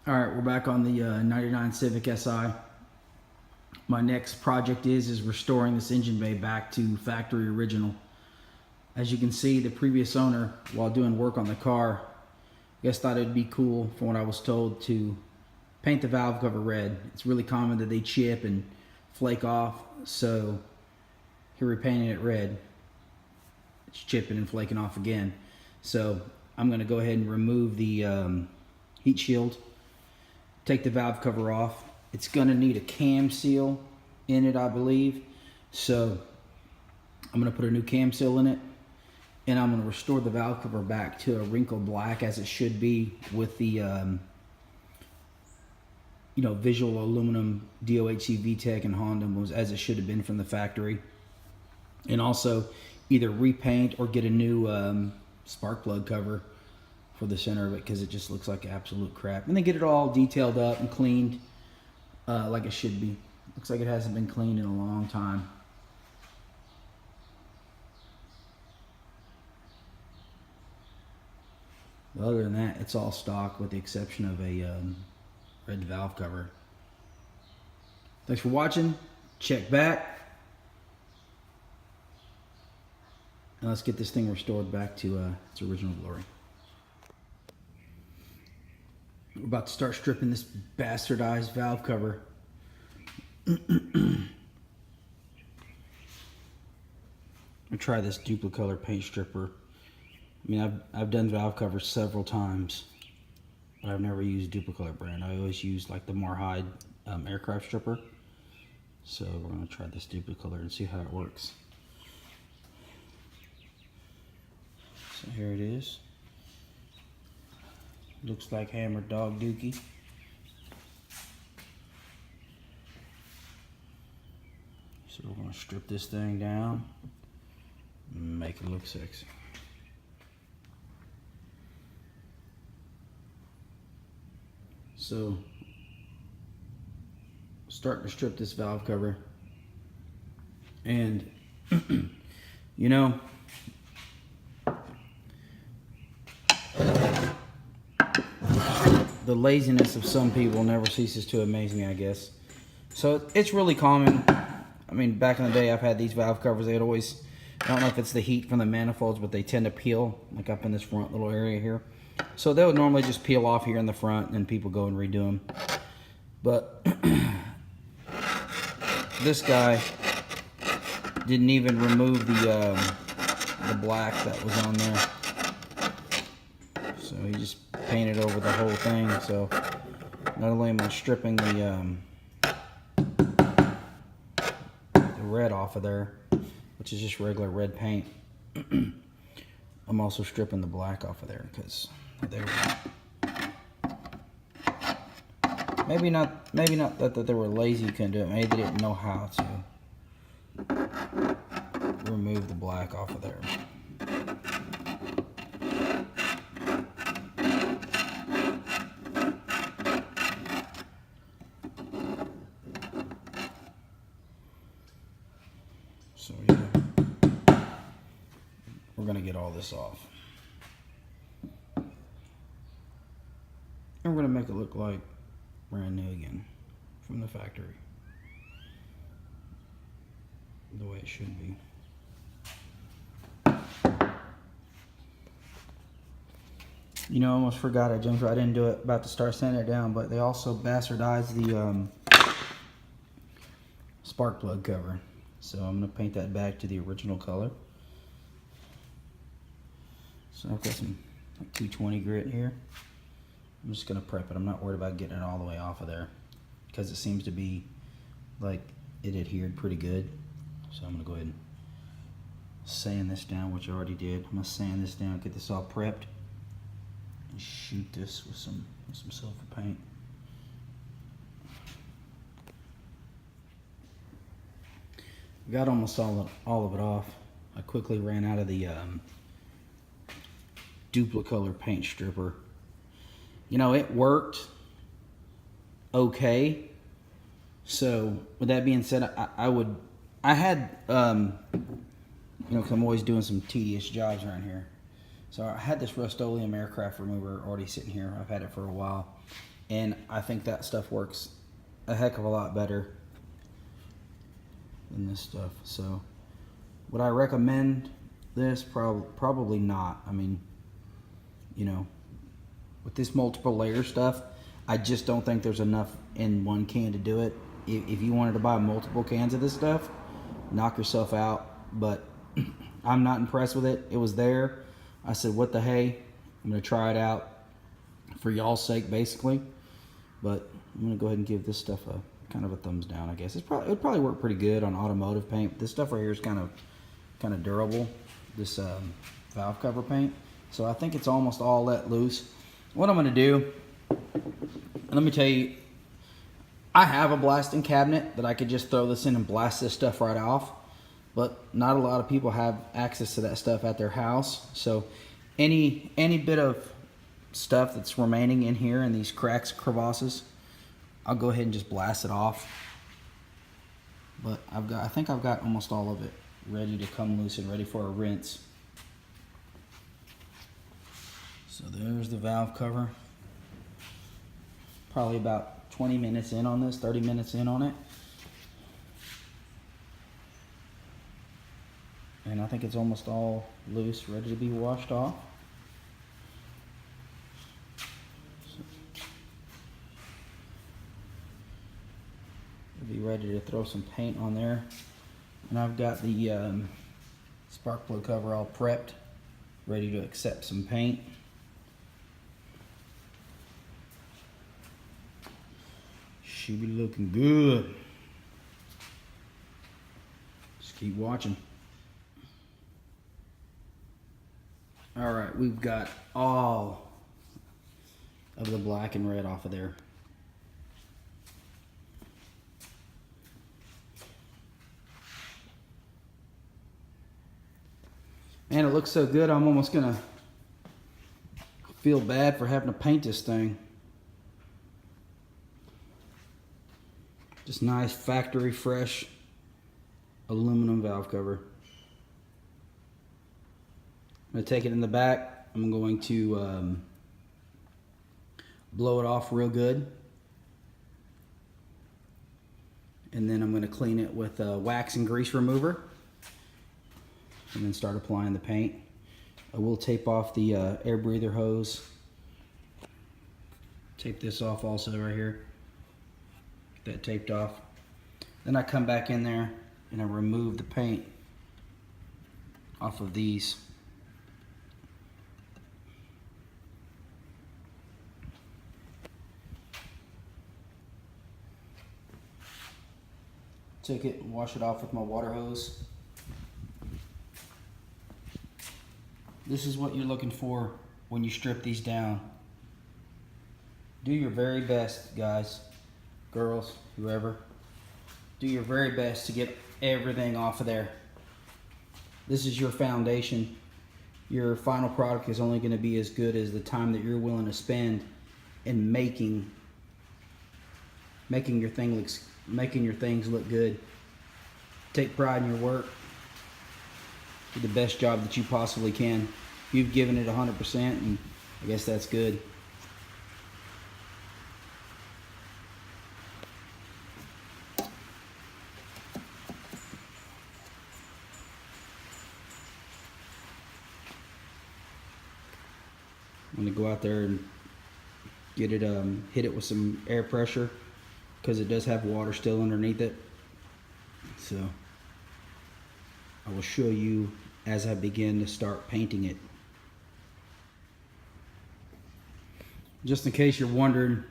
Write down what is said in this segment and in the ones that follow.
All right, we're back on the 99 Civic Si. My next project is restoring this engine bay back to factory original. As you can see, the previous owner, while doing work on the car, I guess thought it'd be cool, from what I was told, to paint the valve cover red. It's really common that they chip and flake off, so he repainted it red. It's chipping and flaking off again. So I'm going to go ahead and remove the heat shield, take the valve cover off. It's going to need a cam seal in it, I believe. So I'm going to put a new cam seal in it, and I'm going to restore the valve cover back to a wrinkled black as it should be, with the visual aluminum DOHC VTEC and Honda was as it should have been from the factory. And also either repaint or get a new spark plug cover for the center of it, because it just looks like absolute crap. And then get it all detailed up and cleaned like it should be. Looks like it hasn't been cleaned in a long time. But other than that, it's all stock with the exception of a red valve cover. Thanks for watching. Check back. And let's get this thing restored back to its original glory. We're about to start stripping this bastardized valve cover. I'm gonna try this Duplicolor paint stripper. I mean, I've done valve covers several times, but I've never used Duplicolor brand. I always use like the Marhide aircraft stripper. So we're gonna try this Duplicolor and see how it works. So here it is. Looks like hammered dog dookie. So we're gonna strip this thing down and make it look sexy. So starting to strip this valve cover, and you know, the laziness of some people never ceases to amaze me, I guess. So it's really common. I mean, back in the day, I've had these valve covers. They'd always, I don't know if it's the heat from the manifolds, but they tend to peel, like up in this front little area here. So they would normally just peel off here in the front, and then people go and redo them. But this guy didn't even remove the black that was on there. So he just painted over the whole thing. So not only am I stripping the red off of there, which is just regular red paint, I'm also stripping the black off of there, because they were maybe not that they were lazy, couldn't do it. Maybe they didn't know how to remove the black off of there. So yeah, we're gonna get all this off. And we're gonna make it look like brand new again from the factory, the way it should be. You know, I almost forgot, I jumped right into it, about to start sanding it down, but they also bastardized the spark plug cover. So I'm going to paint that back to the original color. So I've got some 220 grit here. I'm just going to prep it. I'm not worried about getting it all the way off of there, because it seems to be like it adhered pretty good. So I'm going to go ahead and sand this down, which I already did. I'm going to sand this down, get this all prepped, and shoot this with some silver paint. Got almost all of it off. I quickly ran out of the Duplicolor paint stripper. You know, it worked okay. So with that being said, I had you know, because I'm always doing some tedious jobs around here. So I had this Rust-Oleum aircraft remover already sitting here. I've had it for a while. and I think that stuff works a heck of a lot better than this stuff. So would I recommend this? Probably not. I mean, you know, with this multiple layer stuff, I just don't think there's enough in one can to do it. If you wanted to buy multiple cans of this stuff, knock yourself out. But I'm not impressed with it. It was there. I said, what the hey? I'm gonna try it out for y'all's sake, basically. But I'm gonna go ahead and give this stuff a kind of a thumbs down, I guess. It'd probably work pretty good on automotive paint. This stuff right here is kind of durable. This valve cover paint. So I think it's almost all let loose. What I'm gonna do, and let me tell you, I have a blasting cabinet that I could just throw this in and blast this stuff right off, but not a lot of people have access to that stuff at their house. So any bit of stuff that's remaining in here in these cracks, crevasses, I'll go ahead and just blast it off. But I think I've got almost all of it ready to come loose and ready for a rinse. So there's the valve cover. Probably about 20 minutes in on this, 30 minutes in on it. And I think it's almost all loose, ready to be washed off. Be ready to throw some paint on there. And I've got the spark plug cover all prepped, ready to accept some paint. Should be looking good. Just keep watching. All right, we've got all of the black and red off of there. Man, it looks so good, I'm almost gonna feel bad for having to paint this thing. Just nice factory fresh aluminum valve cover. I'm gonna take it in the back. I'm going to blow it off real good. And then I'm gonna clean it with a wax and grease remover. And then start applying the paint. I will tape off the air breather hose. Tape this off also right here. Get that taped off. Then I come back in there and I remove the paint off of these. Take it and wash it off with my water hose. This is what you're looking for when you strip these down. Do your very best, guys, girls, whoever. Do your very best to get everything off of there. This is your foundation. Your final product is only going to be as good as the time that you're willing to spend in making your things look good. Take pride in your work. Do the best job that you possibly can. You've given it 100%, and I guess that's good. I'm gonna go out there and get it, hit it with some air pressure because it does have water still underneath it. So I will show you as I begin to start painting it. Just in case you're wondering,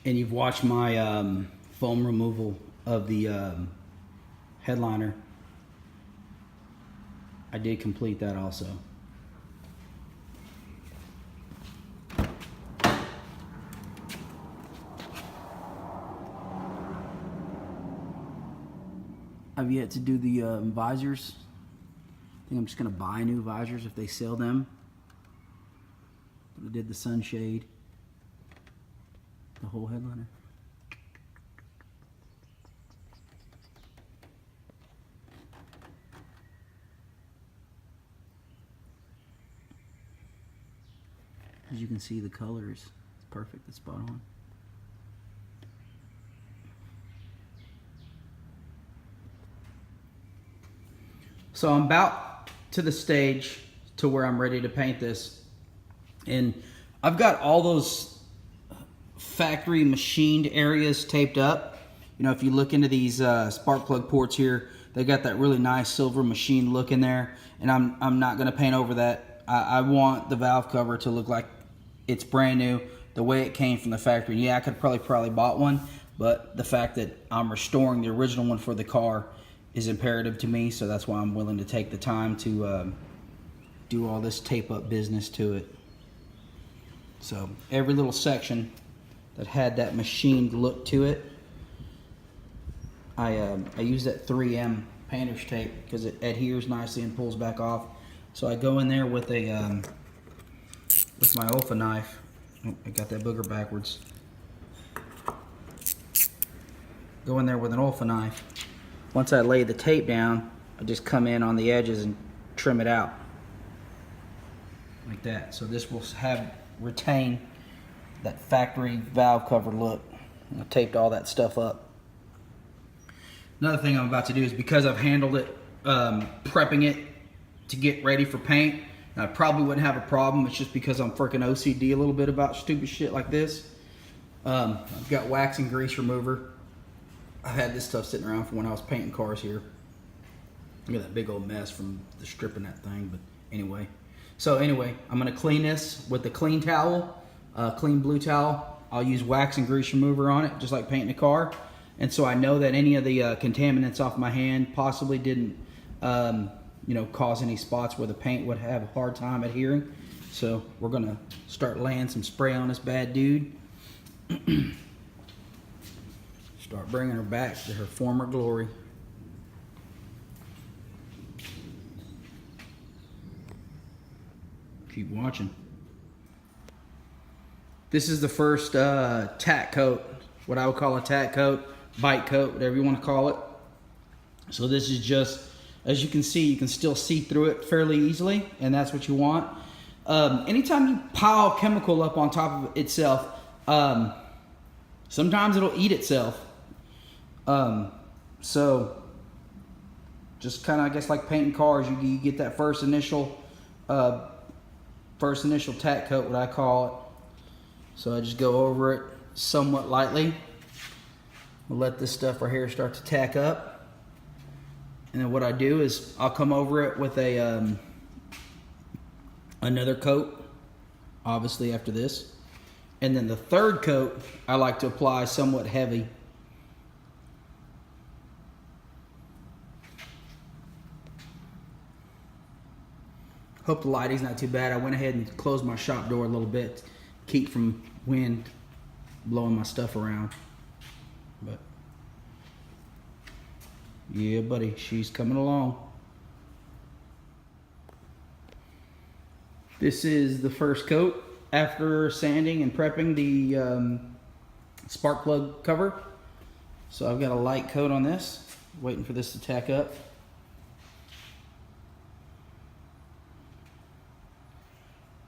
and you've watched my foam removal of the headliner, I did complete that also. I've yet to do the visors. I think I'm just gonna buy new visors if they sell them. But I did the sunshade, the whole headliner. As you can see, the colors, it's perfect. That's spot on. So I'm about to the stage to where I'm ready to paint this. And I've got all those factory machined areas taped up. You know, if you look into these spark plug ports here, they got that really nice silver machine look in there. And I'm not gonna paint over that. I want the valve cover to look like it's brand new, the way it came from the factory. Yeah, I could probably bought one, but the fact that I'm restoring the original one for the car is imperative to me, so that's why I'm willing to take the time to do all this tape up business to it. So every little section that had that machined look to it, I use that 3M painter's tape because it adheres nicely and pulls back off. So I go in there with a with my Olfa knife. Oh, I got that booger backwards. Go in there with an Olfa knife. Once I lay the tape down, I just come in on the edges and trim it out like that. So this will retain that factory valve cover look. I taped all that stuff up. Another thing I'm about to do is, because I've handled it, prepping it to get ready for paint, and I probably wouldn't have a problem. It's just because I'm freaking OCD a little bit about stupid shit like this. I've got wax and grease remover. I've had this stuff sitting around from when I was painting cars here. Look at that big old mess from the stripping that thing, but anyway. So anyway, I'm gonna clean this with a clean towel, clean blue towel. I'll use wax and grease remover on it, just like painting a car. And so I know that any of the contaminants off my hand possibly didn't, you know, cause any spots where the paint would have a hard time adhering. So we're gonna start laying some spray on this bad dude. Start bringing her back to her former glory. Keep watching. This is the first tack coat, what I would call a tack coat, bite coat, whatever you want to call it. So this is just, as you can see, you can still see through it fairly easily, and that's what you want. Anytime you pile chemical up on top of itself, sometimes it'll eat itself. So just kind of, I guess, like painting cars, you get that first initial tack coat, what I call it. So I just go over it somewhat lightly. We'll let this stuff right here start to tack up. And then what I do is I'll come over it with a another coat, obviously after this. And then the third coat I like to apply somewhat heavy. Hope the lighting's not too bad. I went ahead and closed my shop door a little bit to keep from wind blowing my stuff around. But yeah, buddy, she's coming along. This is the first coat after sanding and prepping the spark plug cover. So I've got a light coat on this, waiting for this to tack up.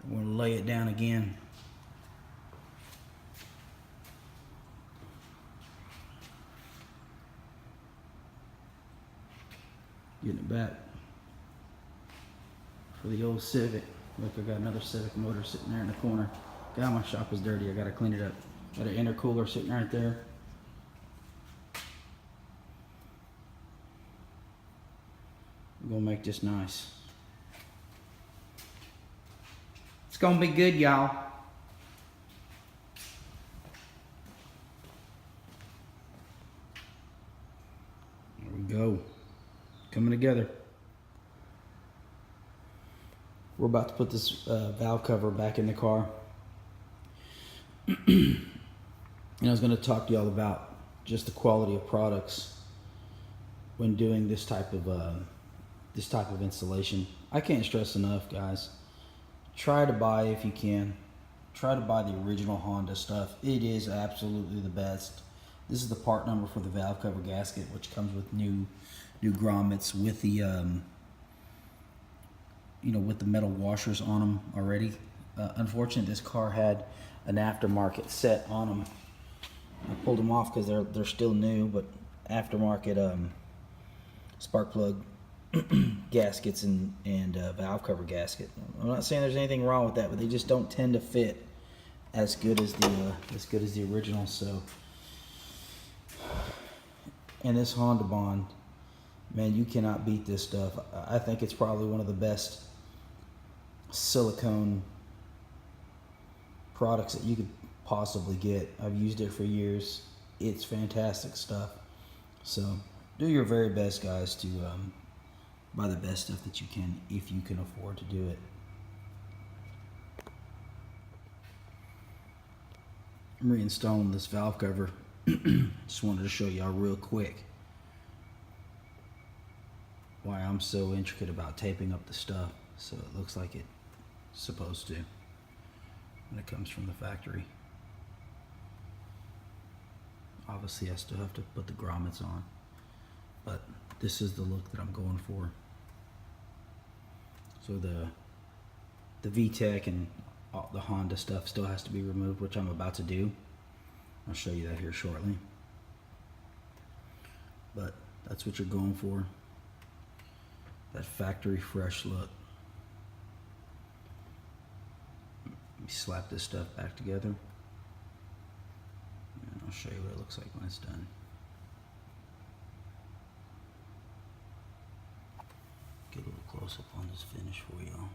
I'm going to lay it down again. Getting it back for the old Civic. Look, I got another Civic motor sitting there in the corner. God, my shop is dirty. I got to clean it up. Got an intercooler sitting right there. We're going to make this nice. It's gonna be good, y'all. There we go. Coming together. We're about to put this valve cover back in the car. And I was gonna talk to y'all about just the quality of products when doing this type of installation. I can't stress enough, guys. Try to buy, if you can, try to buy the original Honda stuff. It is absolutely the best. This is the part number for the valve cover gasket, which comes with new grommets with the you know, with the metal washers on them already. Unfortunately, this car had an aftermarket set on them. I pulled them off because they're still new, but aftermarket spark plug gaskets and valve cover gasket. I'm not saying there's anything wrong with that, but they just don't tend to fit as good as the original. So, and this Honda Bond, man, you cannot beat this stuff. I think it's probably one of the best silicone products that you could possibly get. I've used it for years. It's fantastic stuff. So do your very best, guys, to buy the best stuff that you can if you can afford to do it. I'm reinstalling this valve cover. Just wanted to show y'all real quick why I'm so intricate about taping up the stuff so it looks like it's supposed to when it comes from the factory. Obviously I still have to put the grommets on, but this is the look that I'm going for. So the VTEC and all the Honda stuff still has to be removed, which I'm about to do. I'll show you that here shortly. But that's what you're going for. That factory fresh look. Let me slap this stuff back together. And I'll show you what it looks like when it's done. Get a little close up on this finish for y'all.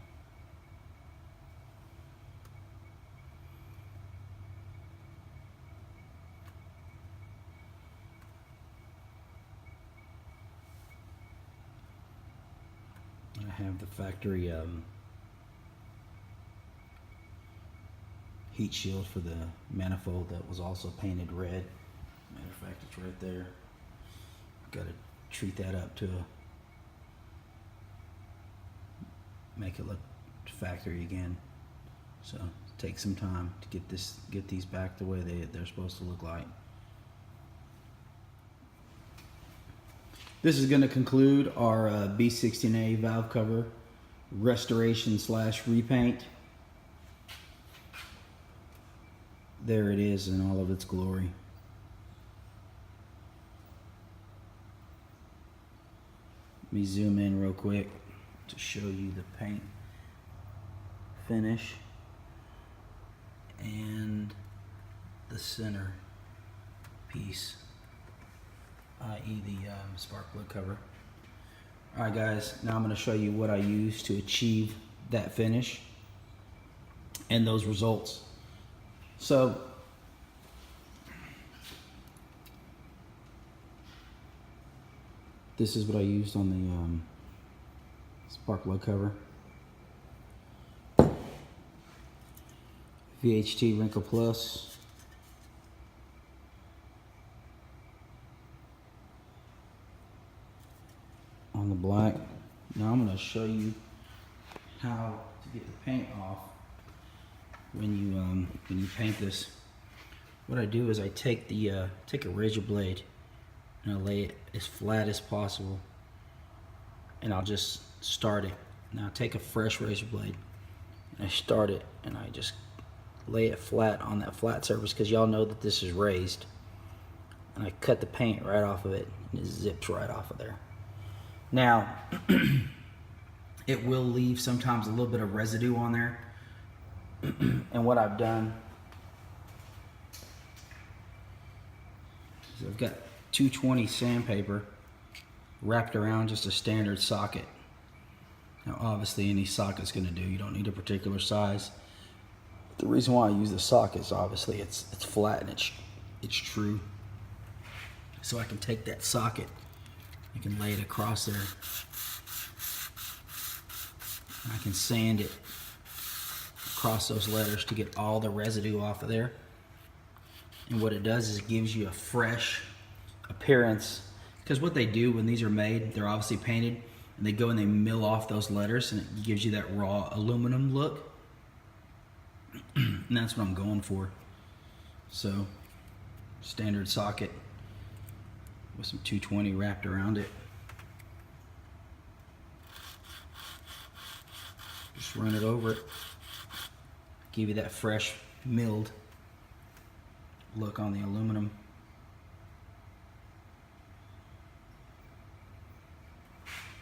I have the factory heat shield for the manifold that was also painted red. Matter of fact, it's right there. Got to treat that up to make it look factory again. So take some time to get these back the way they're supposed to look like. This is going to conclude our B16A valve cover restoration / repaint. There it is in all of its glory. Let me zoom in real quick to show you the paint finish and the center piece, i.e. the spark plug cover. Alright guys, now I'm going to show you what I used to achieve that finish and those results. So this is what I used on the spark plug cover. VHT Wrinkle Plus. On the black. Now I'm going to show you how to get the paint off when you paint this. What I do is I take a razor blade and I lay it as flat as possible, and I'll just start it. Now take a fresh razor blade and I start it and I just lay it flat on that flat surface, because y'all know that this is raised, and I cut the paint right off of it and it zips right off of there. Now it will leave sometimes a little bit of residue on there. And what I've done is I've got 220 sandpaper wrapped around just a standard socket. Now obviously any socket's going to do, you don't need a particular size. The reason why I use the socket is obviously it's flat and it's true. So I can take that socket, you can lay it across there, and I can sand it across those letters to get all the residue off of there. And what it does is it gives you a fresh appearance, because what they do when these are made, they're obviously painted, and they go and they mill off those letters, and it gives you that raw aluminum look. And that's what I'm going for. So standard socket with some 220 wrapped around it. Just run it over it. Give you that fresh milled look on the aluminum.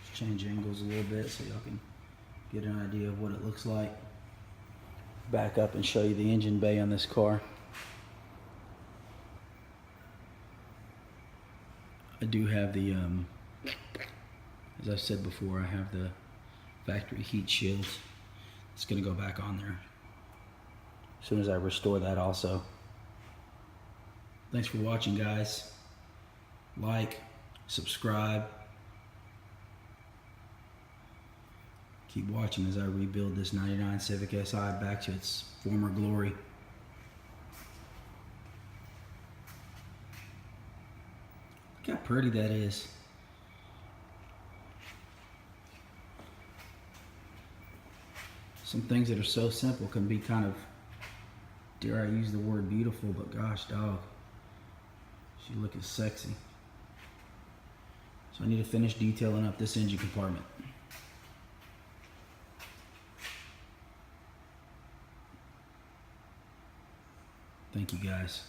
Just change angles a little bit so y'all can get an idea of what it looks like. Back up and show you the engine bay on this car. I do have the, as I said before, I have the factory heat shields. It's going to go back on there as soon as I restore that also. Thanks for watching, guys. Like, subscribe. Keep watching as I rebuild this 99 Civic Si back to its former glory. Look how pretty that is. Some things that are so simple can be kind of, dare I use the word beautiful, but gosh dog, she looking sexy. So I need to finish detailing up this engine compartment. Thank you, guys.